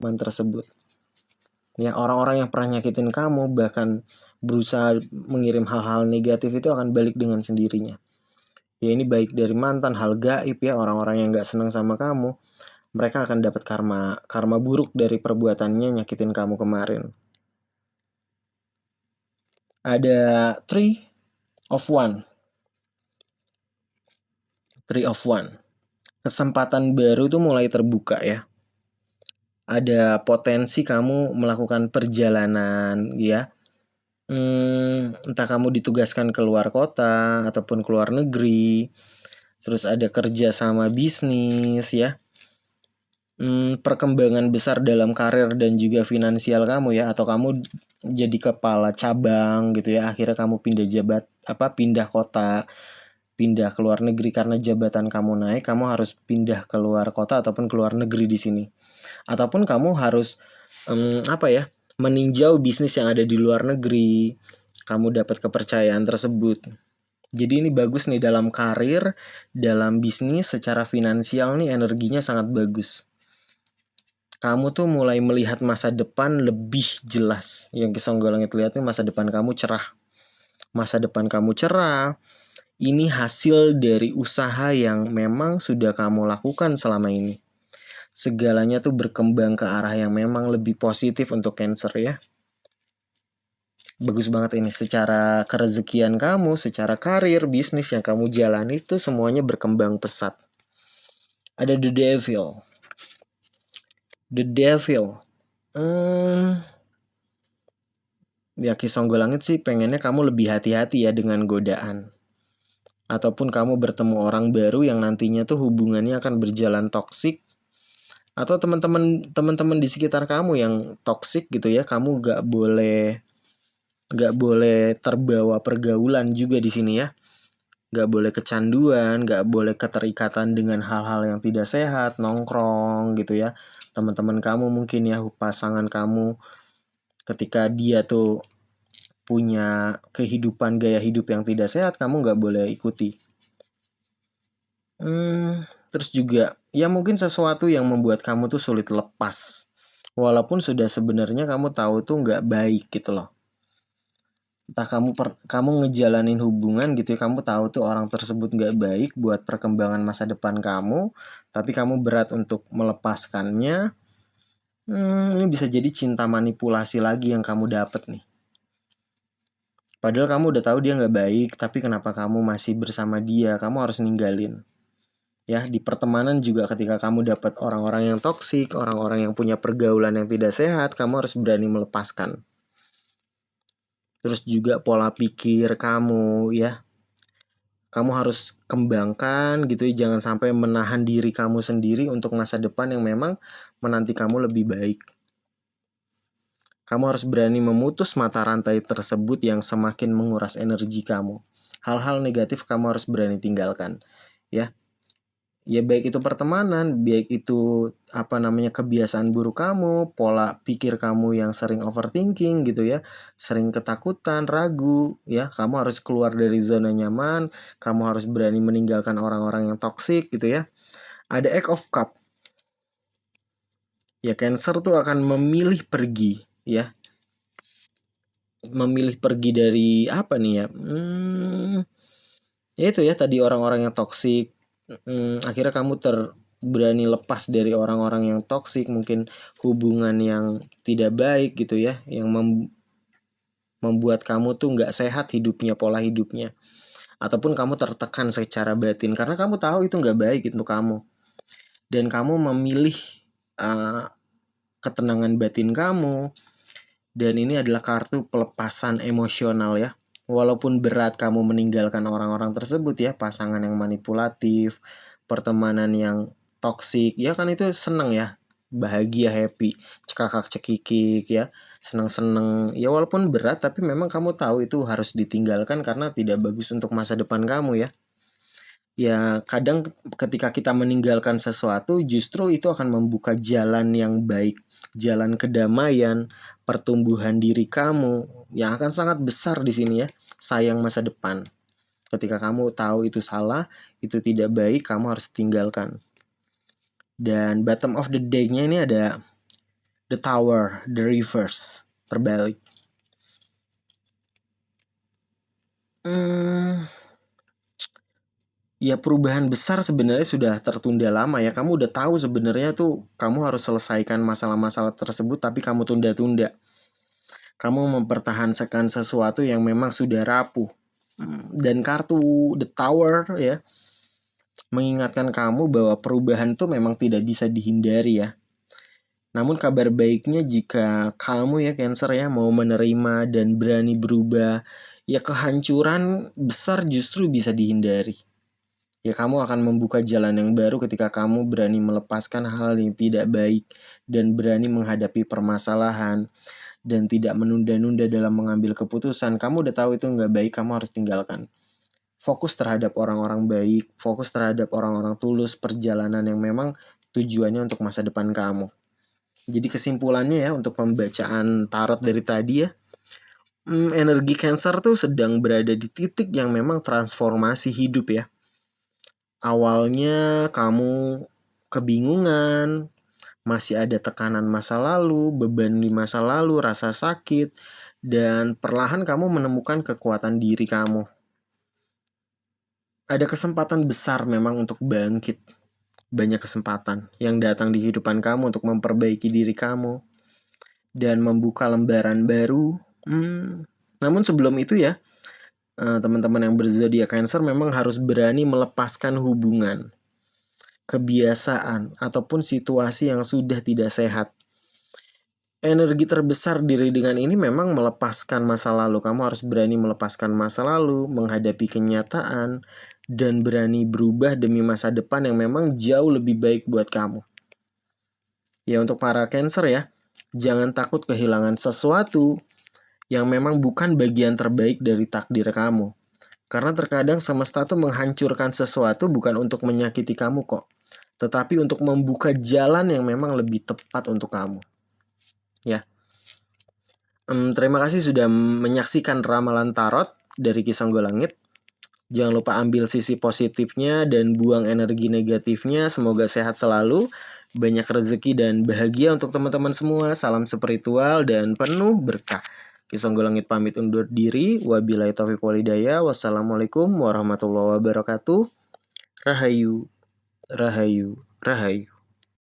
tersebut. Ya, orang-orang yang pernah nyakitin kamu bahkan berusaha mengirim hal-hal negatif itu akan balik dengan sendirinya. Ya, ini baik dari mantan, hal gaib ya, orang-orang yang gak senang sama kamu, mereka akan dapat karma buruk dari perbuatannya nyakitin kamu kemarin. Ada Three of One. Kesempatan baru tuh mulai terbuka ya. Ada potensi kamu melakukan perjalanan ya. Entah kamu ditugaskan ke luar kota ataupun ke luar negeri. Terus ada kerja sama bisnis ya. Perkembangan besar dalam karir dan juga finansial kamu ya, atau kamu jadi kepala cabang gitu ya, akhirnya kamu pindah kota, pindah ke luar negeri karena jabatan kamu naik, kamu harus pindah ke luar kota ataupun ke luar negeri di sini. Ataupun kamu harus meninjau bisnis yang ada di luar negeri, kamu dapat kepercayaan tersebut. Jadi ini bagus nih dalam karir, dalam bisnis, secara finansial nih energinya sangat bagus. Kamu tuh mulai melihat masa depan lebih jelas. Yang Songgolangit lihat nih, masa depan kamu cerah. Masa depan kamu cerah. Ini hasil dari usaha yang memang sudah kamu lakukan selama ini. Segalanya tuh berkembang ke arah yang memang lebih positif untuk Cancer ya. Bagus banget ini, secara kerezekian kamu, secara karir, bisnis yang kamu jalani itu semuanya berkembang pesat. Ada The Devil. Ya, Songgolangit sih pengennya kamu lebih hati-hati ya dengan godaan. Ataupun kamu bertemu orang baru yang nantinya tuh hubungannya akan berjalan toksik. Atau teman-teman di sekitar kamu yang toksik gitu ya, kamu gak boleh terbawa pergaulan juga di sini ya. Gak boleh kecanduan, gak boleh keterikatan dengan hal-hal yang tidak sehat, nongkrong gitu ya. Teman-teman kamu mungkin ya, pasangan kamu, ketika dia tuh punya kehidupan, gaya hidup yang tidak sehat, kamu gak boleh ikuti. Terus juga, ya mungkin sesuatu yang membuat kamu tuh sulit lepas. Walaupun sudah sebenarnya kamu tahu tuh gak baik gitu loh. Entah kamu ngejalanin hubungan gitu ya, kamu tahu tuh orang tersebut gak baik buat perkembangan masa depan kamu, tapi kamu berat untuk melepaskannya. Ini bisa jadi cinta manipulasi lagi yang kamu dapet nih. Padahal kamu udah tahu dia gak baik, tapi kenapa kamu masih bersama dia, kamu harus ninggalin. Ya, di pertemanan juga ketika kamu dapat orang-orang yang toksik, orang-orang yang punya pergaulan yang tidak sehat, kamu harus berani melepaskan. Terus juga pola pikir kamu ya. Kamu harus kembangkan gitu ya, jangan sampai menahan diri kamu sendiri untuk masa depan yang memang menanti kamu lebih baik. Kamu harus berani memutus mata rantai tersebut yang semakin menguras energi kamu. Hal-hal negatif kamu harus berani tinggalkan ya. Ya baik itu pertemanan, baik itu kebiasaan buruk kamu, pola pikir kamu yang sering overthinking gitu ya, sering ketakutan, ragu ya, kamu harus keluar dari zona nyaman, kamu harus berani meninggalkan orang-orang yang toksik gitu ya. Ada Eight of Cup. Ya, Cancer tuh akan memilih pergi ya. Memilih pergi dari apa nih ya? Ya itu ya tadi, orang-orang yang toksik. Akhirnya kamu berani lepas dari orang-orang yang toksik, mungkin hubungan yang tidak baik gitu ya, yang membuat kamu tuh nggak sehat hidupnya, pola hidupnya, ataupun kamu tertekan secara batin karena kamu tahu itu nggak baik untuk kamu, dan kamu memilih ketenangan batin kamu. Dan ini adalah kartu pelepasan emosional ya. Walaupun berat kamu meninggalkan orang-orang tersebut ya, pasangan yang manipulatif, pertemanan yang toksik, ya kan itu seneng ya, bahagia, happy, cekakak-cekikik ya, seneng-seneng. Ya walaupun berat, tapi memang kamu tahu itu harus ditinggalkan karena tidak bagus untuk masa depan kamu ya. Ya kadang ketika kita meninggalkan sesuatu, justru itu akan membuka jalan yang baik, jalan kedamaian, pertumbuhan diri kamu yang akan sangat besar di sini ya. Sayang masa depan. Ketika kamu tahu itu salah, itu tidak baik, kamu harus tinggalkan. Dan bottom of the deck-nya ini ada The Tower, the reverse, terbalik. Ya perubahan besar sebenarnya sudah tertunda lama ya. Kamu udah tahu sebenarnya tuh kamu harus selesaikan masalah-masalah tersebut, tapi kamu tunda-tunda. Kamu mempertahankan sesuatu yang memang sudah rapuh. Dan kartu The Tower ya mengingatkan kamu bahwa perubahan tuh memang tidak bisa dihindari ya. Namun kabar baiknya jika kamu ya Cancer ya mau menerima dan berani berubah, ya kehancuran besar justru bisa dihindari. Ya kamu akan membuka jalan yang baru ketika kamu berani melepaskan hal yang tidak baik dan berani menghadapi permasalahan dan tidak menunda-nunda dalam mengambil keputusan. Kamu udah tahu itu nggak baik, kamu harus tinggalkan. Fokus terhadap orang-orang baik, fokus terhadap orang-orang tulus, perjalanan yang memang tujuannya untuk masa depan kamu. Jadi kesimpulannya ya untuk pembacaan tarot dari tadi ya, energi Cancer tuh sedang berada di titik yang memang transformasi hidup ya. Awalnya kamu kebingungan, masih ada tekanan masa lalu, beban di masa lalu, rasa sakit, dan perlahan kamu menemukan kekuatan diri kamu. Ada kesempatan besar memang untuk bangkit. Banyak kesempatan yang datang di kehidupan kamu untuk memperbaiki diri kamu dan membuka lembaran baru. Namun sebelum itu ya, teman-teman yang berzodiak Cancer memang harus berani melepaskan hubungan, kebiasaan, ataupun situasi yang sudah tidak sehat. Energi terbesar diri dengan ini memang melepaskan masa lalu. Kamu harus berani melepaskan masa lalu, menghadapi kenyataan, dan berani berubah demi masa depan yang memang jauh lebih baik buat kamu. Ya untuk para Cancer ya, jangan takut kehilangan sesuatu yang memang bukan bagian terbaik dari takdir kamu. Karena terkadang semesta tuh menghancurkan sesuatu bukan untuk menyakiti kamu kok, tetapi untuk membuka jalan yang memang lebih tepat untuk kamu. Ya. Terima kasih sudah menyaksikan ramalan tarot dari Kisah Golangit. Jangan lupa ambil sisi positifnya dan buang energi negatifnya. Semoga sehat selalu, banyak rezeki dan bahagia untuk teman-teman semua. Salam spiritual dan penuh berkah. Kisah Golangit pamit undur diri. Wabillahi taufiq walhidayah. Wassalamualaikum warahmatullahi wabarakatuh. Rahayu, rahayu, rahayu.